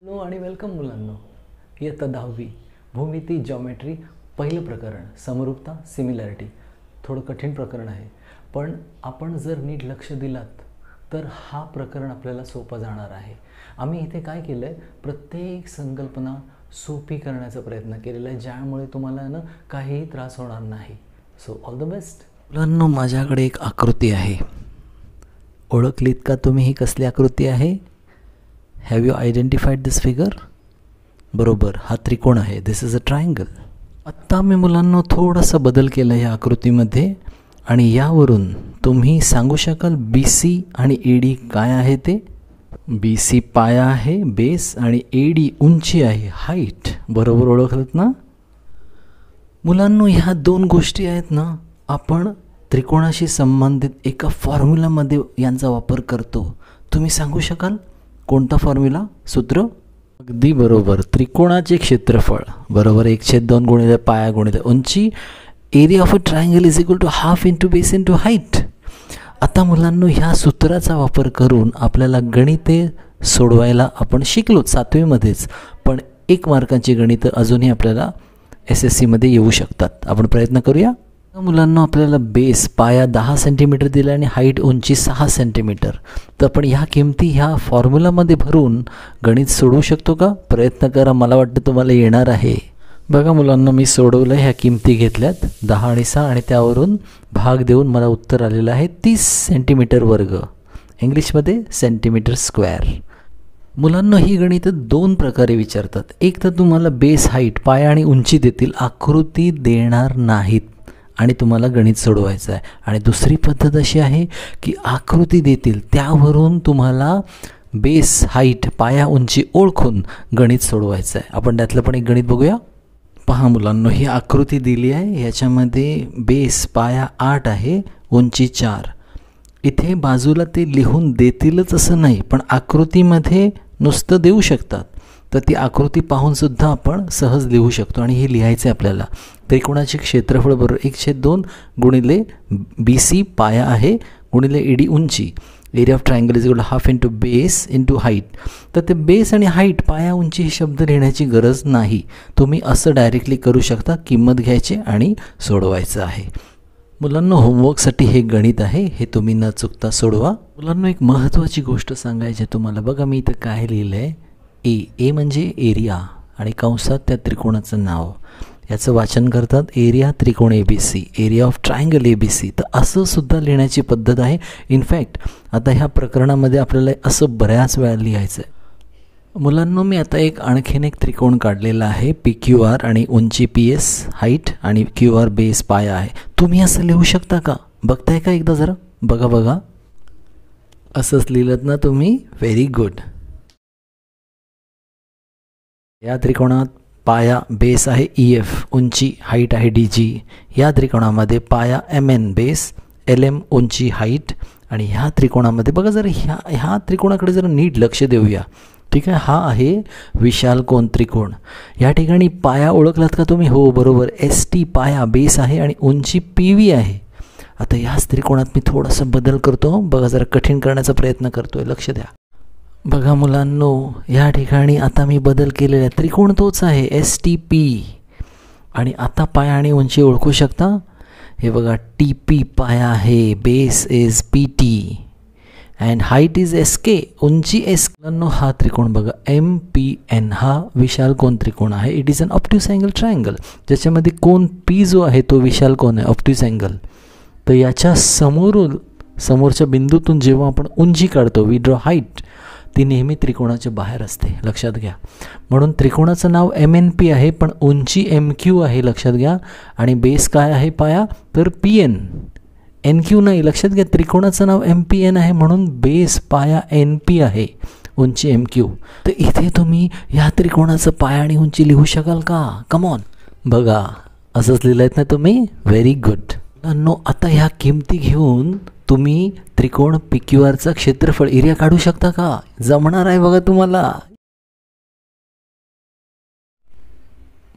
No आणि welcome मुलांनो. इयत्ता 10वी भूमिती जॉमेट्री पहिलं प्रकरण समरूपता सिमिलॅरिटी. थोडं कठीण प्रकरण आहे, पण आपण जर नीट लक्ष दिलात तर हा प्रकरण आपल्याला सोपं जाणार आहे. आम्ही इथे काय केलं आहे, प्रत्येक संकल्पना सोपी करण्याचा प्रयत्न केलेला आहे, ज्यामुळे तुम्हाला ना काहीही त्रास होणार नाही. So all the best. मुलांनो, माझ्याकडे एक आकृती आहे. ओळखलीत का तुम्ही ही कसली आकृती आहे? Have you identified this figure? बरोबर, हा त्रिकोण आहे. दिस इज अ ट्रायंगल. आत्ता मी मुलांनो थोडासा बदल केला या आकृतीमध्ये, आणि यावरून तुम्ही सांगू शकाल बी सी आणि ए डी काय आहे ते? बी सी पाया आहे, बेस, आणि ए डी उंची आहे, हाईट. बरोबर ओळखलत ना मुलांनो? ह्या दोन गोष्टी आहेत ना, आपण त्रिकोणाशी संबंधित एका फॉर्म्युलामध्ये यांचा वापर करतो. तुम्ही सांगू शकाल कोणता फॉर्म्युला, सूत्र? अगदी बरोबर, त्रिकोणाचे क्षेत्रफळ बरोबर 1/2 गुणिले पाया गुणिले उंची. Area of a triangle is equal to half into base into height. आता मुलांनो, ह्या सूत्राचा वापर करून आपल्याला गणिते सोडवायला आपण शिकलो 7वीमध्येच, पण 1 मार्कांची गणितं अजूनही आपल्याला SSCमध्ये येऊ शकतात. आपण प्रयत्न करूया. मुलांना आपल्याला बेस पाया 10 सेंटीमीटर दिला आणि हाईट उंची 6 सेंटीमीटर. तर आपण ह्या किमती ह्या फॉर्म्युलामध्ये भरून गणित सोडवू शकतो का? प्रयत्न करा, मला वाटतं तुम्हाला येणार आहे. बघा मुलांना, मी सोडवलं. ह्या किमती घेतल्यात 10 आणि 6, आणि त्यावरून भाग देऊन मला उत्तर आलेलं आहे 30 सेंटीमीटर वर्ग, इंग्लिशमध्ये सेंटीमीटर स्क्वेअर. मुलांना ही गणितं 2 प्रकारे विचारतात. एक तर तुम्हाला बेस, हाईट, पाया आणि उंची देतील, आकृती देणार नाहीत आणि तुम्हाला गणित सोडवायचं आहे. आणि दुसरी पद्धत अशी आहे की आकृती देतील, त्यावरून तुम्हाला बेस, हाईट, पाया, उंची ओळखून गणित सोडवायचं आहे. आपण त्यातलं पण एक गणित बघूया. पहा मुलांनो, ही आकृती दिली आहे. याच्यामध्ये बेस पाया 8 आहे, उंची 4. इथे बाजूला ते लिहून देतीलच असं नाही, पण आकृतीमध्ये नुसतं देऊ शकतात. तर ती आकृती पाहूनसुद्धा आपण सहज लिहू शकतो. आणि हे लिहायचं आहे आपल्याला. त्रिकोणाचे क्षेत्रफळ बरोबर 1/2 गुणिले बी सी पाया आहे गुणिले ए डी उंची. Area of triangle is equal to half into base into height. तर ते बेस आणि हाईट, पाया, उंची हे शब्द लिहिण्याची गरज नाही. तुम्ही असं डायरेक्टली करू शकता. किंमत घ्यायची आणि सोडवायचं आहे. मुलांना होमवर्कसाठी हे गणित आहे, हे तुम्ही न चुकता सोडवा. मुलांना एक महत्त्वाची गोष्ट सांगायची आहे तुम्हाला. बघा मी इथं काय लिहिलं आहे. ए म्हणजे एरिया आणि कंसात त्या त्रिकोणाचं नाव. याचं वाचन करतात एरिया त्रिकोण ABC, area of triangle ABC. तर असं सुद्धा लिहिण्याची पद्धत आहे. इनफॅक्ट आता ह्या प्रकरणामध्ये आपल्याला असं बऱ्याच वेळा लिहायचं आहे. मुलांना मी आता आणखीन एक त्रिकोण काढलेला आहे. PQR आणि उंची PS, हाईट, आणि QR बेस पाया आहे. तुम्ही असं लिहू शकता का? बघताय का एकदा जरा? बघा. असंच लिहिलं ना तुम्ही? Very good. या त्रिकोणात पाया बेस आहे EF, उंची, हाईट आहे DG. या त्रिकोणामध्ये पाया MN, बेस, LM, उंची, हाईट. आणि ह्या त्रिकोणामध्ये बघा जरा, ह्या त्रिकोणाकडे जरा नीट लक्ष देऊया. ठीक आहे, हा आहे विशाल कोन त्रिकोण. या ठिकाणी पाया ओळखलात का तुम्ही? हो बरोबर, ST पाया बेस आहे आणि उंची PV आहे. आता याच त्रिकोणात मी थोडासा बदल करतो. बघा जरा कठीण करण्याचा प्रयत्न करतोय, लक्ष द्या. बघा मुलांनो, या ठिकाणी आता मी बदल केलेला आहे. त्रिकोण तोच आहे STP. आणि आता पाया आणि उंची ओळखू शकता. हे बघा, TP पाया आहे, base is PT and height is SK, उंची S. मुलांनो, हा त्रिकोण बघा MPN, हा विशाल कोन त्रिकोण आहे. It is an obtuse angle triangle, ज्याच्यामध्ये कोन P जो आहे तो विशाल कोन आहे, ऑब्ट्यूस अँगल. तर याच्या समोरच्या बिंदूतून जेव्हा आपण उंची काढतो, वी ड्रॉ हाईट, ती नेहमी त्रिकोणाच्या बाहेर असते, लक्षात घ्या. म्हणून त्रिकोणाचं नाव MNP आहे, पण उंची MQ आहे, लक्षात घ्या. आणि बेस काय आहे पाया? तर PN, NQ नाही, लक्षात घ्या. त्रिकोणाचं नाव MPN आहे, म्हणून बेस पाया NP आहे, उंची MQ. तर इथे तुम्ही ह्या त्रिकोणाचं पाया आणि उंची लिहू शकाल का? कमॉन, बघा असंच लिहिलं आहेत ना तुम्ही? Very good. आता ह्या किमती घेऊन तुम्ही त्रिकोण PQRचं क्षेत्रफळ एरिया काढू शकता का? जमणार आहे बघा तुम्हाला.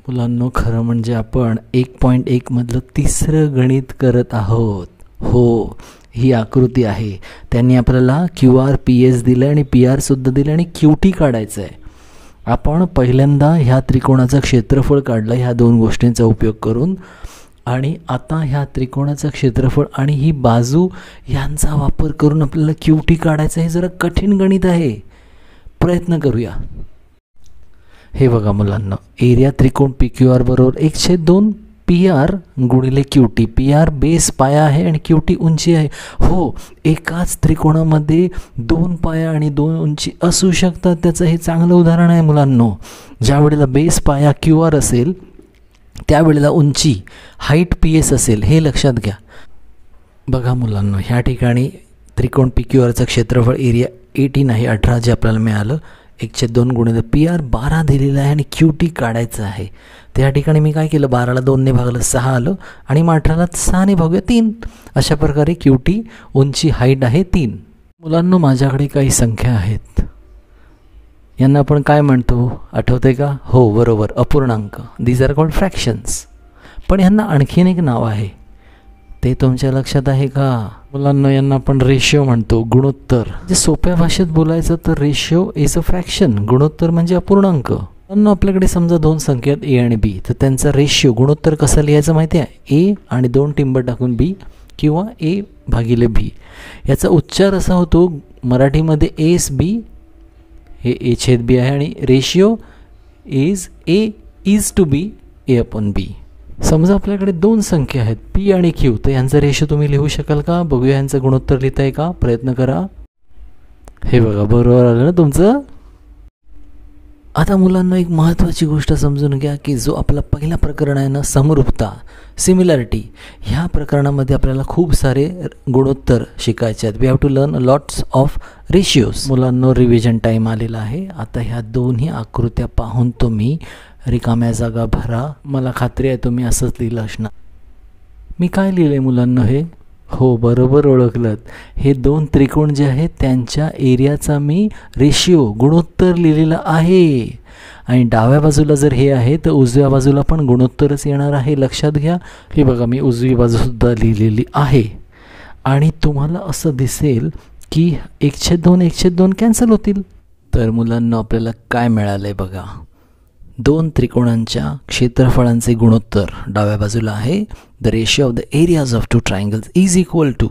मुलांनो, खरं म्हणजे आपण 1.1 मधलं 3रं गणित करत आहोत. हो, ही आकृती आहे. त्यांनी आपल्याला QR PS दिलं आणि PR सुद्धा दिलं आणि QT काढायचं आहे. आपण पहिल्यांदा ह्या त्रिकोणाचं क्षेत्रफळ काढलं ह्या दोन गोष्टींचा उपयोग करून, आणि आता ह्या त्रिकोणाचं क्षेत्रफळ आणि ही बाजू यांचा वापर करून आपल्याला QT काढायचं. हे जरा कठीण गणित आहे, प्रयत्न करूया. हे बघा मुलांना, एरिया त्रिकोण PQR बरोबर 1/2 PR गुणिले QT. PR बेस पाया आहे आणि QT उंची आहे. हो, एकाच त्रिकोणामध्ये 2 पाया आणि 2 उंची असू शकतात. त्याचं हे चांगलं उदाहरण आहे मुलांनो. ज्या वेळेला बेस पाया QR असेल त्यावेळेला उंची हाईट PS असेल, हे लक्षात घ्या. बघा मुलांनो, ह्या ठिकाणी त्रिकोण PQRचं क्षेत्रफळ एरिया 18 आहे, 18 जे आपल्याला मिळालं. 1/2 गुणिले PR 12 दिलेलं आहे आणि QT काढायचं आहे. त्या ठिकाणी मी काय केलं, 12ला 2ने भागलं 6 आलं आणि मग 18ला 6ने भागूया 3. अशा प्रकारे QT उंची हाईट आहे 3. मुलांनो, माझ्याकडे काही संख्या आहेत. यांना आपण काय म्हणतो आठवते का? हो बरोबर, अपूर्णांक. These are called fractions. पण यांना आणखीन एक नाव आहे, ते तुमच्या लक्षात आहे का? मुलांना यांना आपण रेशिओ म्हणतो, गुणोत्तर. म्हणजे सोप्या भाषेत बोलायचं तर रेशिओ इज अ फ्रॅक्शन, गुणोत्तर म्हणजे अपूर्णांक. आपल्याकडे समजा 2 संख्या A आणि B, तर त्यांचा रेशिओ गुणोत्तर कसं लिहायचं माहिती आहे? A आणि 2 टिंब टाकून B किंवा A भागिले B. याचा उच्चार असा होतो मराठीमध्ये ASB, हे A/B आहे, आणि रेशिओ इज A:B A/B. समजा आपल्याकडे 2 संख्या आहेत P आणि Q, तर यांचा रेशिओ तुम्ही लिहू शकाल का? बघूया यांचं गुणोत्तर लिहिताय का, प्रयत्न करा. हे बघा, बरोबर आलं ना तुमचं. आता मुलांना एक महत्त्वाची गोष्ट समजून घ्या की जो आपला पहिला प्रकरण आहे ना, समरूपता, सिमिलॅरिटी, ह्या प्रकरणामध्ये आपल्याला खूप सारे गुणोत्तर शिकायचे आहेत. We have to learn lots of ratios. मुलांना रिव्हिजन टाईम आलेला आहे. आता ह्या दोन्ही आकृत्या पाहून तुम्ही रिकाम्या जागा भरा. मला खात्री आहे तुम्ही असंच लिहिलं असणार. मी काय लिहिलं आहे मुलांना? हे हो बरोबर ओळखलं. हे 2 त्रिकोण जे आहेत त्यांच्या एरियाचा मी रेशिओ गुणोत्तर लिहिलेला आहे. आणि डाव्या बाजूला जर हे आहे तर उजव्या बाजूला पण गुणोत्तरच येणार आहे, लक्षात घ्या. हे बघा, मी उजवी बाजूसुद्धा लिहिलेली आहे. आणि तुम्हाला असं दिसेल की 1/2 कॅन्सल होतील. तर मुलांना आपल्याला काय मिळालं आहे बघा, 2 त्रिकोणांच्या क्षेत्रफळांचे गुणोत्तर डाव्या बाजूला आहे. The ratio of the areas of 2 triangles is equal to,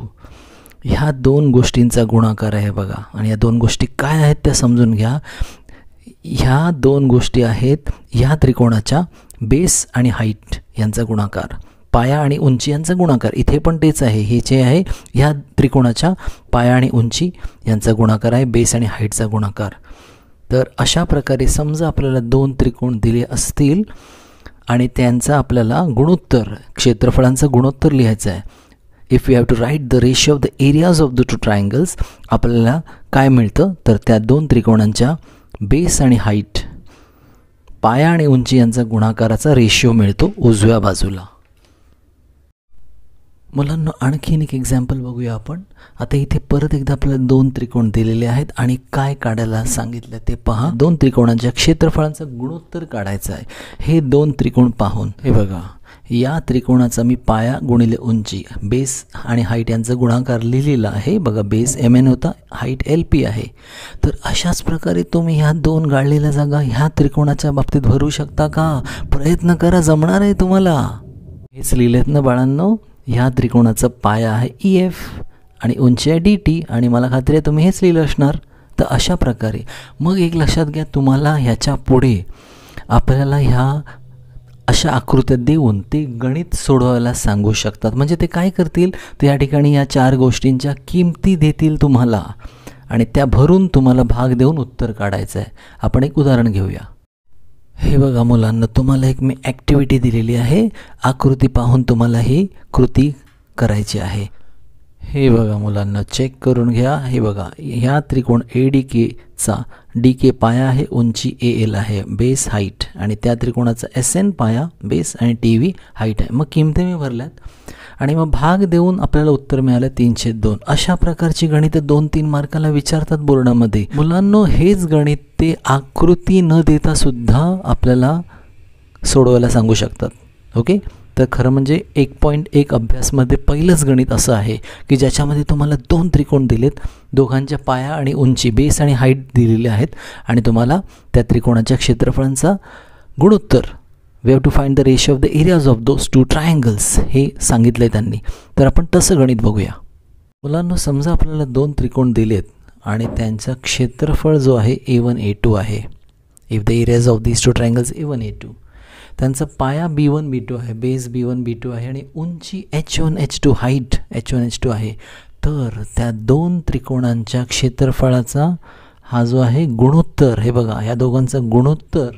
ह्या 2 गोष्टींचा गुणाकार आहे बघा. आणि या 2 गोष्टी काय आहेत त्या समजून घ्या. ह्या 2 गोष्टी आहेत ह्या त्रिकोणाच्या बेस आणि हाईट यांचा गुणाकार, पाया आणि उंची यांचा गुणाकार. इथे पण तेच आहे, हे जे आहे ह्या त्रिकोणाच्या पाया आणि उंची यांचा गुणाकार आहे, बेस आणि हाईटचा गुणाकार. तर अशा प्रकारे समजा आपल्याला 2 त्रिकोण दिले असतील आणि त्यांचा आपल्याला गुणोत्तर, क्षेत्रफळांचं गुणोत्तर लिहायचं आहे. If you have to write the ratio of the areas of the 2 triangles, आपल्याला काय मिळतं तर त्या 2 त्रिकोणांच्या बेस आणि हाईट, पाया आणि उंची यांचा गुणाकाराचा रेशिओ मिळतो उजव्या बाजूला. मुलांना आणखीन एक एक्झाम्पल बघूया आपण. आता इथे परत एकदा आपल्याला 2 त्रिकोण दिलेले आहेत आणि काय काढायला सांगितलं ते पहा. 2 त्रिकोणांच्या क्षेत्रफळांचं गुणोत्तर काढायचं आहे. हे 2 त्रिकोण पाहून हे बघा, या त्रिकोणाचा मी पाया गुणिले उंची, बेस आणि हाईट यांचा गुणाकार लिहिलेला आहे बघा. बेस MN होता, हाईट LP आहे. तर अशाच प्रकारे तुम्ही ह्या 2 गाळलेल्या जागा ह्या त्रिकोणाच्या बाबतीत भरू शकता का? प्रयत्न करा, जमणार आहे तुम्हाला. हेच लिहिलेत ना बाळांनो. ह्या त्रिकोणाचा पाया आहे EF आणि उंची आहे DT, आणि मला खात्री आहे तुम्ही हेच लिहिलं असणार. तर अशा प्रकारे मग एक लक्षात घ्या, तुम्हाला ह्याच्या पुढे आपल्याला ह्या अशा आकृत्या देऊन ते गणित सोडवायला सांगू शकतात. म्हणजे ते काय करतील, तर या ठिकाणी या 4 गोष्टींच्या किमती देतील तुम्हाला आणि त्या भरून तुम्हाला भाग देऊन उत्तर काढायचं आहे. आपण एक उदाहरण घेऊया. हे बघा मुलांना, तुम्हाला एक मी ॲक्टिव्हिटी दिलेली आहे. आकृती पाहून तुम्हाला ही कृती करायची आहे. हे बघा मुलांना, चेक करून घ्या. हे बघा, ह्या त्रिकोण ADKचा DK पाया आहे, उंची AL आहे, बेस हाईट, आणि त्या त्रिकोणाचा SN पाया, बेस आणि TV हाईट आहे. मग किमती मी भरल्यात आणि मग भाग देऊन आपल्याला उत्तर मिळालं 3/2. अशा प्रकारची गणितं 2-3 मार्काला विचारतात बोर्डामध्ये. मुलांनो, हेच गणित ते आकृती न देता सुद्धा आपल्याला सोडवायला सांगू शकतात. ओके, तर खरं म्हणजे 1.1 अभ्यासमध्ये पहिलंच गणित असं आहे की ज्याच्यामध्ये तुम्हाला 2 त्रिकोण दिलेत, दोघांच्या पाया आणि उंची, बेस आणि हाईट दिलेले आहेत आणि तुम्हाला त्या त्रिकोणाच्या क्षेत्रफळांचा गुणोत्तर, we have to find the ratio of the areas of those 2 triangles हे सांगितलं आहे त्यांनी. तर आपण तसं गणित बघूया. मुलांना समजा आपल्याला 2 त्रिकोण दिलेत आणि त्यांचं क्षेत्रफळ जो आहे A1 A2 आहे. If the areas of these 2 triangles A1 A2, त्यांचा पाया B1 B2 आहे, बेस B1 B2 आहे आणि उंची H1 H2, height H1 H2 आहे. तर त्या 2 त्रिकोणांच्या क्षेत्रफळाचा हा जो आहे गुणोत्तर, हे बघा ह्या दोघांचा गुणोत्तर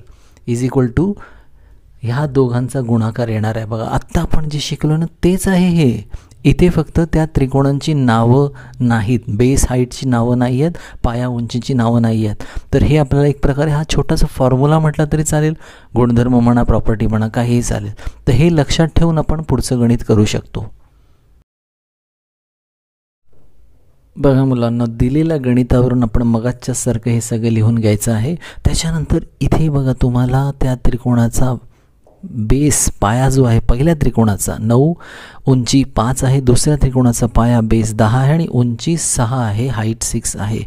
इज इक्वल टू ह्या दोघांचा गुणाकार येणार आहे. बघा आत्ता आपण जे शिकलो ना तेच आहे हे. इथे फक्त त्या त्रिकोणांची नावं नाहीत, बेस हाईटची नावं नाही आहेत, पाया उंचीची नावं नाही आहेत. तर हे आपल्याला एक प्रकारे हा छोटासा फॉर्म्युला म्हटला तरी चालेल, गुणधर्म म्हणा, प्रॉपर्टी म्हणा, काहीही चालेल. तर हे लक्षात ठेवून आपण पुढचं गणित करू शकतो. बघा मुलांना, दिलेल्या गणितावरून आपण मगाच्या सारखं हे सगळं लिहून घ्यायचं आहे. त्याच्यानंतर इथे बघा तुम्हाला त्या त्रिकोणाचा बेस, पाया जो आहे पहिल्या त्रिकोणाचा 9, उंची 5 आहे, दुसऱ्या त्रिकोणाचा पाया बेस 10 आहे आणि उंची 6 आहे, हाईट 6 आहे.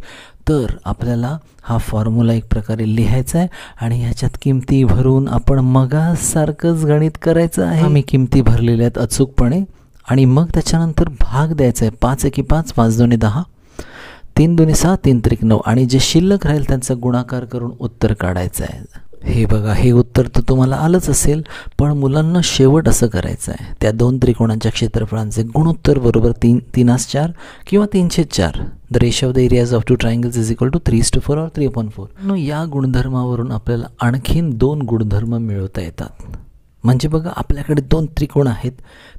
तर आपल्याला हा फॉर्म्युला एक प्रकारे लिहायचा आहे आणि ह्याच्यात किमती भरून आपण मगासारखंच गणित करायचं आहे. आम्ही किमती भरलेल्या आहेत अचूकपणे आणि मग त्याच्यानंतर भाग द्यायचा आहे. 5 एकी 5, 5 दोन्ही 10, 3 दोन्ही 6, 3 त्रिक 9 आणि जे शिल्लक राहील त्यांचा गुणाकार करून उत्तर काढायचं आहे. हे बघा, हे उत्तर तर तुम्हाला आलंच असेल, पण मुलांना शेवट असं करायचं आहे. त्या 2 त्रिकोणांच्या क्षेत्रफळांचे गुणोत्तर बरोबर 3/4 किंवा 3/4. The ratio of the areas of 2 triangles is equal to 3:4 और 3/4. या गुणधर्मावरून आपल्याला आणखीन 2 गुणधर्म मिळवता येतात. म्हणजे बघा आपल्याकडे 2 त्रिकोण आहेत,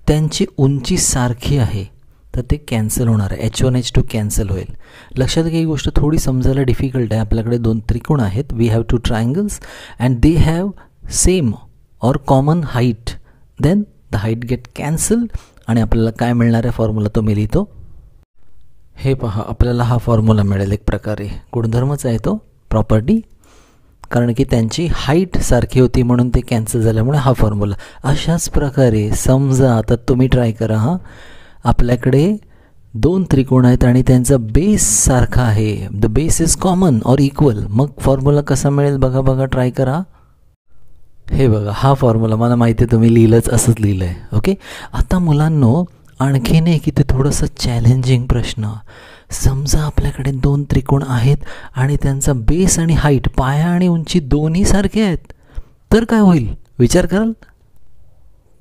त्यांची उंची सारखी आहे, तर ते कॅन्सल होणार आहे. H1 H2 कॅन्सल होईल. लक्षात घ्या, ही गोष्ट थोडी समजायला डिफिकल्ट आहे. आपल्याकडे 2 त्रिकोण आहेत, we have 2 triangles and they have same or common height, then the height get cancel आणि आपल्याला काय मिळणार आहे फॉर्म्युला तो मी लिहितो. हे पहा, आपल्याला हा फॉर्म्युला मिळेल एक प्रकारे गुणधर्मच आहे तो, प्रॉपर्टी, कारण की त्यांची हाईट सारखी होती म्हणून ते कॅन्सल झाल्यामुळे हा फॉर्म्युला. अशाच प्रकारे समजा आता तुम्ही ट्राय करा. आपल्याकडे 2 त्रिकोण आहेत आणि त्यांचा बेस सारखा आहे, द बेस इज कॉमन और इक्वल. मग फॉर्म्युला कसा मिळेल बघा, ट्राय करा. हे बघा, हा फॉर्म्युला मला माहिती आहे तुम्ही लिहिलंच, असंच लिहिलं आहे. ओके, आता मुलांनो आणखीन एक इथे थोडंसं चॅलेंजिंग प्रश्न. समजा आपल्याकडे 2 त्रिकोण आहेत आणि त्यांचा बेस आणि हाईट, पाया आणि उंची दोन्ही सारखे आहेत, तर काय होईल विचार कराल?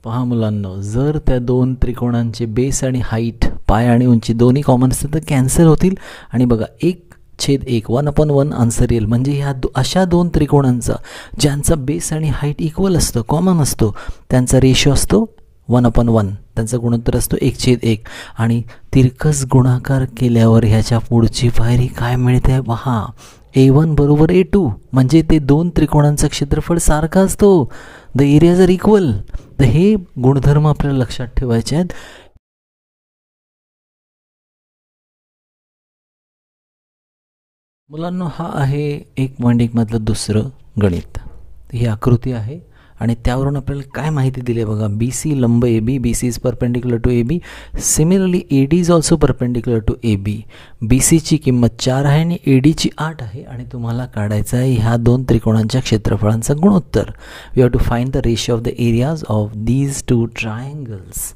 पहा मुलांनो, जर त्या 2 त्रिकोणांचे बेस आणि हाईट, पाया आणि उंची दोन्ही कॉमन असतील तर कॅन्सल होतील आणि बघा 1/1, 1/1 आन्सर येईल. म्हणजे ह्या अशा 2 त्रिकोणांचा ज्यांचा बेस आणि हाईट इक्वल असतं, कॉमन असतो, त्यांचा रेशो असतो 1/1, त्यांचा गुणोत्तर असतो 1/1 आणि तिरकस गुणाकार केल्यावर ह्याच्या पुढची पायरी काय मिळते पहा. A1 बरोबर A2 म्हणजे ते 2 त्रिकोणांचं क्षेत्रफळ सारखा असतो, द एरियाज आर इक्वल. तर हे गुणधर्म आपल्याला लक्षात ठेवायचे आहेत. मुलांना हा आहे 1.1 मधलं दुसरं गणित. ही आकृती आहे आणि त्यावरून आपल्याला काय माहिती दिली आहे बघा. BC लंब AB, BC is perpendicular to AB, similarly AD is also perpendicular to AB. BCची किंमत 4 आहे आणि ADची 8 आहे आणि तुम्हाला काढायचं आहे ह्या 2 त्रिकोणांच्या क्षेत्रफळांचा गुणोत्तर. We have to find the ratio of the areas of these 2 triangles.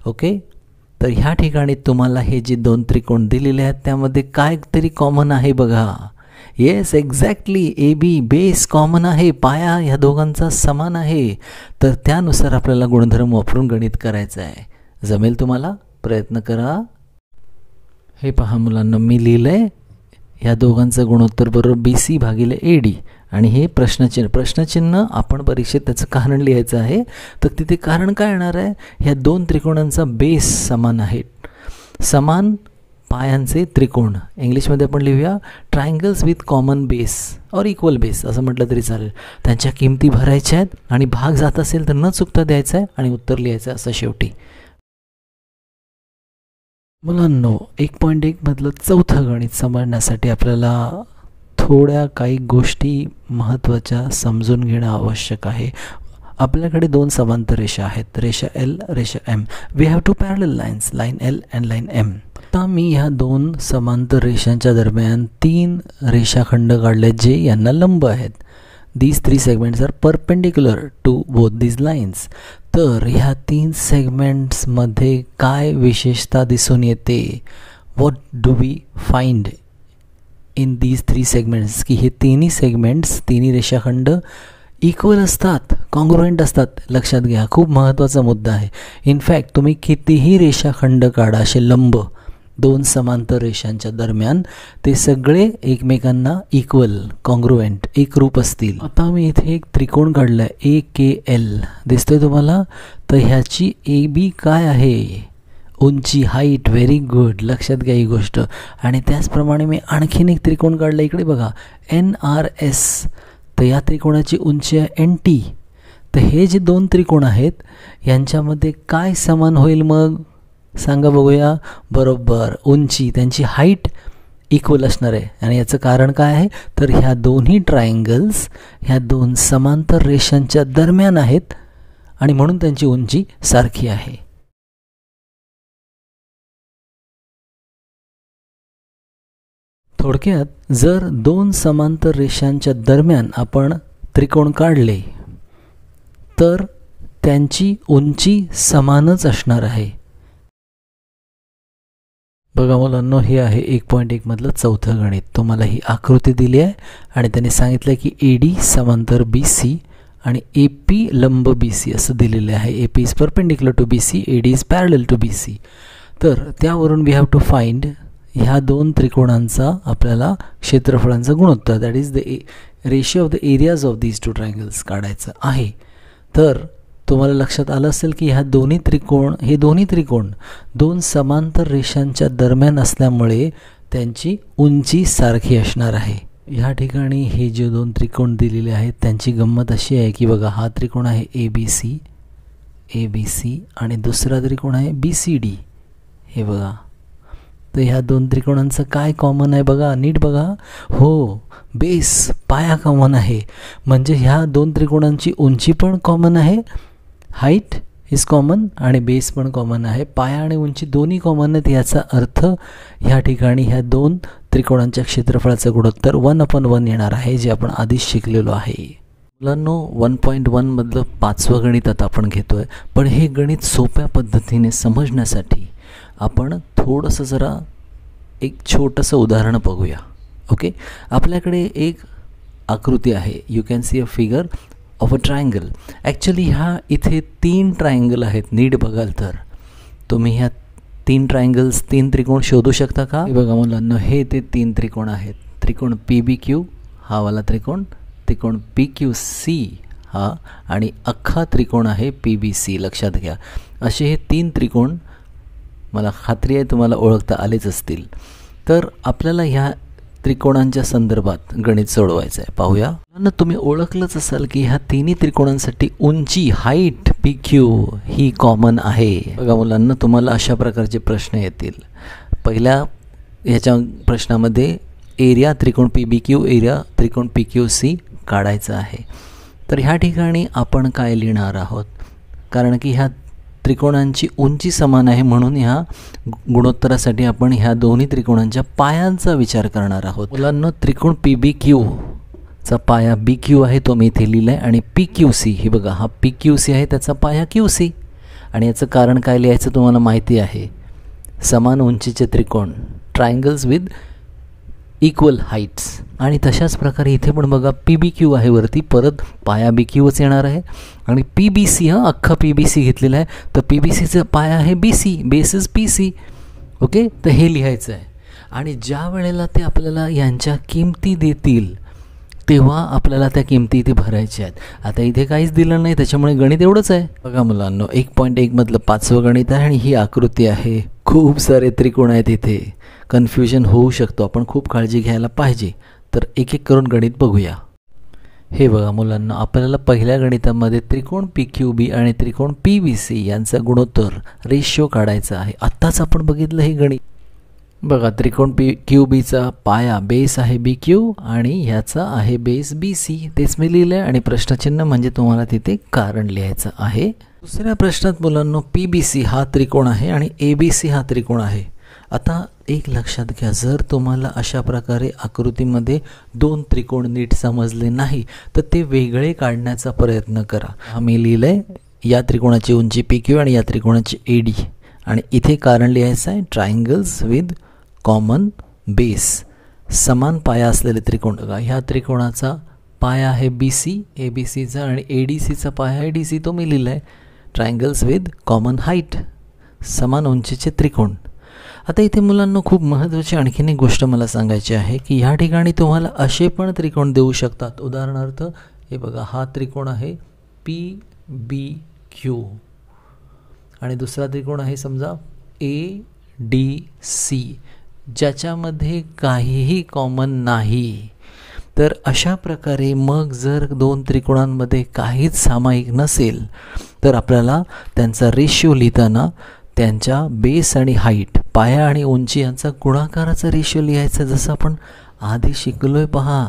Okay, तर ह्या ठिकाणी तुम्हाला हे जे 2 त्रिकोण दिलेले आहेत त्यामध्ये काय तरी कॉमन आहे बघा. Yes, exactly, AB base common आहे, पाया ह्या दोघांचा समान आहे. तर त्यानुसार आपल्याला गुणधर्म वापरून गणित करायचं आहे. जमेल तुम्हाला? प्रयत्न करा. हे पहा मुलांना, मी लिहिलं आहे ह्या दोघांचं गुणोत्तर बरोबर BC भागिले AD आणि हे प्रश्नचिन्ह आपण परीक्षेत त्याचं कारण लिहायचं आहे. तर तिथे कारण काय येणार आहे, ह्या 2 त्रिकोणांचा बेस समान आहे, समान पायांचे त्रिकोण. इंग्लिशमध्ये आपण लिहूया ट्रायंगल्स विथ कॉमन बेस और इक्वल बेस असं म्हटलं तरी चालेल. त्यांच्या किमती भरायच्या आहेत आणि भाग जात असेल तर न चुकता द्यायचा आहे आणि उत्तर लिहायचं असं शेवटी. मुलांनो, 1.1 मधलं चौथं गणित समजण्यासाठी आपल्याला थोड्या काही गोष्टी महत्त्वाच्या समजून घेणं आवश्यक आहे. आपल्याकडे दोन समांतर रेषा आहेत, रेषा एल, रेषा M. We have two parallel lines, line L and line M. आता मी ह्या दोन समांतर रेषांच्या दरम्यान 3 रेषाखंड काढले जे यांना लंब आहेत. These 3 segments are perpendicular to both these lines. तर ह्या 3 सेगमेंट्समध्ये काय विशेषता दिसून येते? What do we find in these 3 segments? की हे तिन्ही सेगमेंट्स, तिन्ही रेषाखंड इक्वल असतात, कॉन्ग्रुएंट असतात. लक्षात घ्या, खूप महत्त्वाचा मुद्दा आहे. इनफॅक्ट तुम्ही कितीही रेषाखंड काढा असे लंब दोन समांतर रेषांच्या दरम्यान, ते सगळे एकमेकांना इक्वल, कॉन्ग्रुएंट, एकरूप असतील. आता मी इथे एक त्रिकोण काढला आहे, AKL दिसतोय तुम्हाला. तर ह्याची AB काय आहे? उंची, हाईट. व्हेरी गुड, लक्षात घ्या ही गोष्ट. आणि त्याचप्रमाणे मी आणखीन एक त्रिकोण काढला, इकडे बघा, NRS. तर या त्रिकोणाची उंची आहे NT. तर हे जे दोन त्रिकोण आहेत यांच्यामध्ये काय समान होईल मग? सांगा बघूया. बरोबर, उंची, त्यांची हाईट इक्वल असणार आहे. आणि याचं कारण काय आहे? तर ह्या दोन्ही ट्रायंगल्स ह्या दोन समांतर रेषांच्या दरम्यान आहेत आणि म्हणून त्यांची उंची सारखी आहे. थोडक्यात जर दोन समांतर रेषांच्या दरम्यान आपण त्रिकोण काढले तर त्यांची उंची समानच असणार आहे. बघा मुलांनो, हे आहे 1.1 मधलं चौथं गणित. तुम्हाला ही आकृती दिली आहे आणि त्याने सांगितलं की AD समांतर BC आणि AP लंब BC असं दिलेलं आहे. AP is perpendicular to BC, AD is parallel to BC. तर त्यावरून वी हॅव टू फाइंड ह्या दोन त्रिकोणांचा आपल्याला क्षेत्रफळांचा गुणोत्तर, that is the ratio of the areas of these two triangles काढायचं आहे. तर तुम्हाला लक्षात आलं असेल की हे दोन्ही त्रिकोण दोन समांतर रेषांच्या दरम्यान असल्यामुळे त्यांची उंची सारखी असणार आहे. ह्या ठिकाणी हे जे दोन त्रिकोण दिलेले आहेत त्यांची गंमत अशी आहे की बघा, हा त्रिकोण आहे ABC आणि दुसरा त्रिकोण आहे BCD. हे बघा, तर ह्या दोन त्रिकोणांचं काय कॉमन आहे बघा, नीट बघा. हो, बेस, पाया कॉमन आहे. म्हणजे ह्या दोन त्रिकोणांची उंची पण कॉमन आहे, हाईट इज कॉमन आणि बेस पण कॉमन आहे. पाया आणि उंची दोन्ही कॉमन आहेत. याचा अर्थ ह्या ठिकाणी ह्या दोन त्रिकोणांच्या क्षेत्रफळाचं गुणोत्तर 1/1 येणार आहे, जे आपण आधीच शिकलेलो आहे. मुलांनो, 1.1 मधलं 5वं गणित आता आपण घेतोय. पण हे गणित सोप्या पद्धतीने समजण्यासाठी आपण थोडंसं जरा एक छोटंसं उदाहरण बघूया. ओके, आपल्याकडे एक आकृती आहे. You can see a figure of a triangle. Actually ह्या इथे 3 ट्रायंगल आहेत. नीट बघाल तर तुम्ही ह्या 3 ट्रायंगल्स, 3 त्रिकोण शोधू शकता का? बघा मुलांना, हे ते 3 त्रिकोण आहेत. त्रिकोण PBQ हा वाला त्रिकोण PQC हा आणि अख्खा त्रिकोण आहे PBC. लक्षात घ्या, असे हे 3 त्रिकोण मला खात्री आहे तुम्हाला ओळखता आलेच असतील. तर आपल्याला ह्या त्रिकोणांच्या संदर्भात गणित सोडवायचं आहे. पाहूया. तुम्ही ओळखलंच असाल की ह्या तिन्ही त्रिकोणांसाठी उंची, हाईट PQ ही कॉमन आहे. बघा मुलांना, तुम्हाला अशा प्रकारचे प्रश्न येतील. पहिल्या ह्याच्या प्रश्नामध्ये एरिया त्रिकोण PBQ, एरिया त्रिकोण PQC काढायचा आहे. तर ह्या ठिकाणी आपण काय लिहिणार आहोत? कारण की ह्या त्रिकोणांची उंची समान आहे म्हणून ह्या गुणोत्तरासाठी आपण ह्या दोन्ही त्रिकोणांच्या पायांचा विचार करणार आहोत. मुलांना, त्रिकोण PBQ चा पाया BQ आहे, तो मी इथे लिहिला आहे. आणि PQC, हे बघा, हा PQC आहे, त्याचा पाया QC. आणि याचं कारण काय लिहायचं तुम्हाला माहिती आहे. समान उंचीचे त्रिकोण, ट्रायंगल्स विथ इक्वल हाईट्स. आणि तशाच प्रकारे इथे पण बघा, PBQ आहे वरती, परत पाया BQच येणार आहे. आणि PBC, हा अख्खा PBC घेतलेला आहे, तर PBCचा पाया आहे BC, base is PC. Okay, तर हे लिहायचं आहे. आणि ज्या वेळेला ते आपल्याला यांच्या किमती देतील तेव्हा आपल्याला त्या किमती इथे भरायच्या आहेत. आता इथे काहीच दिलं नाही, त्याच्यामुळे गणित एवढंच आहे. बघा मुलांनो, 1.1 मधलं 5वं गणित आहे आणि ही आकृती आहे. खूप सारे त्रिकोण आहेत इथे, कन्फ्युजन होऊ शकतो. आपण खूप काळजी घ्यायला पाहिजे. तर एक एक करून गणित बघूया. हे बघा मुलांना, आपल्याला पहिल्या गणितामध्ये त्रिकोण PQB आणि त्रिकोण PBC यांचा गुणोत्तर रेशिओ काढायचा आहे. आत्ताच आपण बघितलं हे गणित. बघा त्रिकोण क्यू बीचा पाया बेस आहे बी क्यू आणि ह्याचा आहे बेस बी सी. तेच मी लिहिलं आहे आणि प्रश्नचिन्ह म्हणजे तुम्हाला तिथे कारण लिहायचं आहे. दुसऱ्या प्रश्नात मुलांनो पी बी सी हा त्रिकोण आहे आणि ए बी सी हा त्रिकोण आहे. आता एक लक्षात घ्या, जर तुम्हाला अशा प्रकारे आकृतीमध्ये दोन त्रिकोण नीट समजले नाही तर ते वेगळे काढण्याचा प्रयत्न करा. आम्ही लिहिलं आहे या त्रिकोणाची उंची पी क्यू आणि या त्रिकोणाची ए डी आणि इथे कारण लिहायचं आहे ट्रायंगल्स विथ कॉमन बेस. समान पाया असलेले त्रिकोण. बघा ह्या त्रिकोणाचा पाया आहे बी सी ए बी सीचा आणि ए डी सीचा पाया आहे डी सी. तो मी लिहिला आहे ट्रायंगल्स विथ कॉमन हाईट, समान उंचीचे त्रिकोण. आता इथे मुलांना खूप महत्त्वाची आणखीन एक गोष्ट मला सांगायची आहे की ह्या ठिकाणी तुम्हाला असे पण त्रिकोण देऊ शकतात. उदाहरणार्थ हे बघा हा त्रिकोण आहे पी बी क्यू आणि दुसरा त्रिकोण आहे समजा ए डी सी ज्याच्यामध्ये काहीही कॉमन नाही. तर अशा प्रकारे मग जर दोन त्रिकोणांमध्ये काहीच सामायिक नसेल तर आपल्याला त्यांचा रेशिओ लिहिताना त्यांच्या बेस आणि हाईट, पाया आणि उंची यांचा गुणाकाराचा रेशिओ लिहायचा, जसं आपण आधी शिकलोय पहा.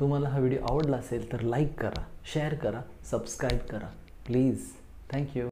तुम्हाला हा व्हिडिओ आवडला असेल तर लाईक करा, शेअर करा, सबस्क्राईब करा प्लीज. थँक्यू.